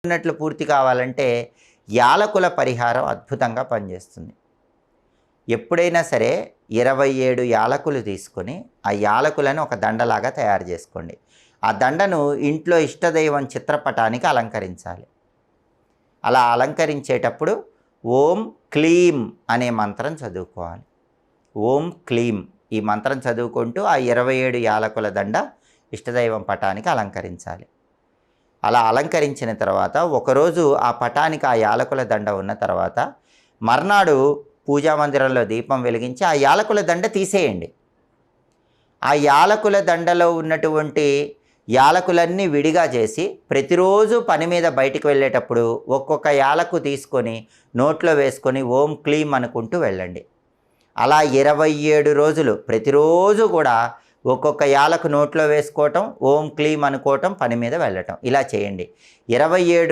ఉన్నట్లు పూర్తి కావాలంటే యాలకుల పరిహారం అద్భుతంగా పనిచేస్తుంది. ఎప్పుడైనా సరే 27 యాలకులు తీసుకొని ఆ యాలకులను ఒక దండలాగా తయారు చేసుకోండి. ఆ దండను ఇంట్లో ఇష్టదైవం చిత్రపటానికి అలంకరించాలి. అలా అలంకరించేటప్పుడు ఓం క్లీం అనే మంత్రం చదువుకోవాలి. ఓం క్లీం ఈ మంత్రం చదువుకుంటూ ఆ 27 యాలకుల దండ ఇష్టదైవం పటానికి అలంకరించాలి. అలా అలంకరించిన తర్వాత ఒకరోజు ఆ పటానికి ఆ యాలకుల దండ ఉన్న తర్వాత మర్నాడు పూజా మందిరంలో దీపం వెలిగించి ఆ యాలకుల దండ తీసేయండి. ఆ యాలకుల దండలో ఉన్నటువంటి యాలకులన్నీ విడిగా చేసి ప్రతిరోజు పని మీద బయటికి వెళ్ళేటప్పుడు ఒక్కొక్క యాలకు తీసుకొని నోట్లో వేసుకొని ఓం క్లీం అనుకుంటూ వెళ్ళండి. అలా 27 రోజులు ప్రతిరోజు కూడా ఒక్కొక్క యాలకు నోట్లో వేసుకోవటం, ఓం క్లీం అనుకోవటం, పని మీద వెళ్ళటం ఇలా చేయండి. 27